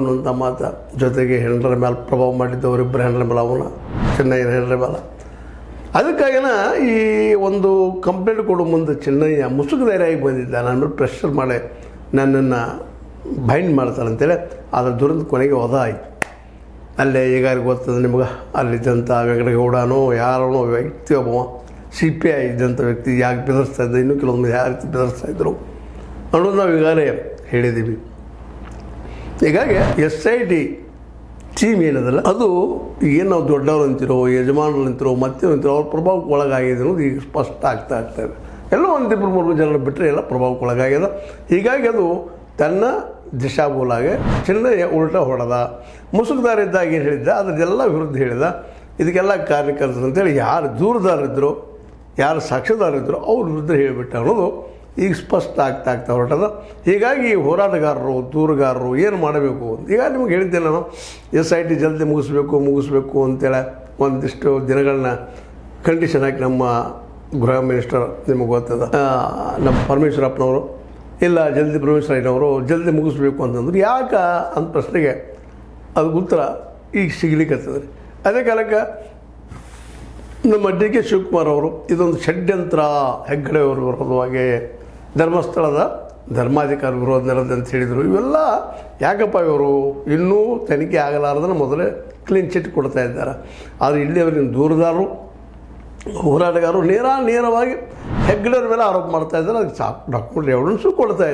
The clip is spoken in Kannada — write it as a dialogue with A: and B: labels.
A: ಅನ್ನುವಂಥ ಮಾತು. ಜೊತೆಗೆ ಹೆಂಡರ ಮೇಲೆ ಪ್ರಭಾವ ಮಾಡಿದ್ದವರಿಬ್ಬರು ಹೆಂಡರ ಮೇಲೆ, ಅವನ ಚೆನ್ನಯ್ಯನ ಹೆಂಡರ ಮೇಲೆ. ಅದಕ್ಕಾಗಿನ ಈ ಒಂದು ಕಂಪ್ಲೇಂಟ್ ಕೊಡೋ ಮುಂದೆ ಚೆನ್ನಯ್ಯ ಮುಸುಕುದಾರಿಯಾಗಿ ಬಂದಿದ್ದ. ನನ್ನ ಮೇಲೆ ಪ್ರೆಷರ್ ಮಾಡಿ ನನ್ನನ್ನು ಬೈಂಡ್ ಮಾಡ್ತಾರೆ ಅಂತೇಳಿ. ಅದರ ದುರಂತ ಕೊನೆಗೆ ವಧ ಆಯಿತು. ಅಲ್ಲೇ ಈಗಾರಿಗೆ ಗೊತ್ತದ ನಿಮ್ಗೆ, ಅಲ್ಲಿದ್ದಂಥ ವೆಂಕಟಗೌಡನೋ ಯಾರೋ ವ್ಯಕ್ತಿ ಒಬ್ಬ CPI ಇದ್ದಂಥ ವ್ಯಕ್ತಿ ಯಾಕೆ ಬೆದರಿಸ್ತಾ ಇದ್ದ, ಇನ್ನೂ ಕೆಲವೊಂದು ಯಾವ ರೀತಿ ಬೆದರಿಸ್ತಾ ಇದ್ದರು ಅನ್ನೋದು ನಾವು ಈಗಾಗಲೇ ಹೇಳಿದ್ದೀವಿ. ಹೀಗಾಗಿ SIT ಟೀಮ್ ಏನದಲ್ಲ, ಅದು ಏನು ನಾವು ದೊಡ್ಡವ್ರು ಅಂತಿರೋ, ಯಜಮಾನರು ಅಂತಿರೋ, ಮತ್ತೆ ಅಂತಿರೋ, ಅವ್ರ ಪ್ರಭಾವಕ್ಕೆ ಒಳಗಾಗಿದೆ ಅನ್ನೋದು ಈಗ ಸ್ಪಷ್ಟ ಆಗ್ತಾಯಿದೆ. ಎಲ್ಲೋ ಒಂದಿಬ್ಬರು ಮೂರು ಜನ ಬಿಟ್ಟರೆ ಎಲ್ಲ ಪ್ರಭಾವಕ್ಕೆ ಒಳಗಾಗ್ಯದ. ಹೀಗಾಗಿ ಅದು ತನ್ನ ದಿಶಾಬೋಲಾಗೆ ಚೆನ್ನಯ್ಯ ಉಲ್ಟಾ ಹೊಡೆದ. ಮುಸುಕುದಾರ ಇದ್ದಾಗ ಏನು ಹೇಳಿದ್ದ ಅದರದೆಲ್ಲ ವಿರುದ್ಧ ಹೇಳಿದ. ಇದಕ್ಕೆಲ್ಲ ಕಾರ್ಯಕರ್ತರು ಅಂತೇಳಿ ಯಾರು ದೂರದಾರಿದ್ದರು, ಯಾರು ಸಾಕ್ಷಿದಾರಿದ್ದರು ಅವ್ರ ವಿರುದ್ಧ ಹೇಳಿಬಿಟ್ಟ ಅನ್ನೋದು ಈಗ ಸ್ಪಷ್ಟ ಆಗ್ತಾ ಹೊರಟದ. ಹೀಗಾಗಿ ಹೋರಾಟಗಾರರು, ದೂರುಗಾರರು ಏನು ಮಾಡಬೇಕು ಅಂತ ಈಗ ನಿಮ್ಗೆ ಹೇಳಿದ್ದೆ ನಾನು. SIT ಜಲ್ದಿ ಮುಗಿಸ್ಬೇಕು ಅಂತೇಳಿ ಒಂದಿಷ್ಟು ದಿನಗಳನ್ನ ಕಂಡೀಷನ್ ಹಾಕಿ ನಮ್ಮ ಗೃಹ ಮಿನಿಸ್ಟರ್ ನಿಮಗೆ ಗೊತ್ತದ, ನಮ್ಮ ಪರಮೇಶ್ವರಪ್ಪನವರು ಇಲ್ಲ ಜಲ್ದಿ ಪರಮೇಶ್ವರಯ್ಯನವರು ಜಲ್ದಿ ಮುಗಿಸ್ಬೇಕು ಅಂತಂದ್ರೆ ಯಾಕೆ ಅಂತ ಪ್ರಶ್ನೆಗೆ ಅದಕ್ಕೆ ಉತ್ತರ ಈಗ ಸಿಗ್ಲಿಕ್ಕತ್ತದ್ರಿ. ಅದೇ ಕಾಲಕ್ಕೆ ನಮ್ಮ DK ಶಿವಕುಮಾರ್ ಅವರು ಇದೊಂದು ಷಡ್ಯಂತ್ರ ಹೆಗ್ಗಡೆಯವರು ವಿರೋಧವಾಗಿ ಧರ್ಮಸ್ಥಳದ ಧರ್ಮಾಧಿಕಾರ ವಿರೋಧ ನಡೆದ ಅಂತ ಹೇಳಿದರು. ಇವೆಲ್ಲ ಯಾಕಪ್ಪ ಇವರು ಇನ್ನೂ ತನಿಖೆ ಆಗಲಾರ್ದನ್ನು ಮೊದಲೇ ಕ್ಲೀನ್ ಚಿಟ್ ಕೊಡ್ತಾ ಇದ್ದಾರೆ. ಆದರೆ ಇಲ್ಲಿ ಅವರಿನ ದೂರದಾರರು, ಹೋರಾಟಗಾರರು ನೇರವಾಗಿ ಹೆಗ್ಗಡೆಯವ್ರ ಮೇಲೆ ಆರೋಪ ಮಾಡ್ತಾ ಇದ್ದಾರೆ. ಅದಕ್ಕೆ ಡಾಕ್ಯುಮೆಂಟ್ ಎವಿಡೆನ್ಸು ಕೊಡ್ತಾ ಇದ್ದಾರೆ.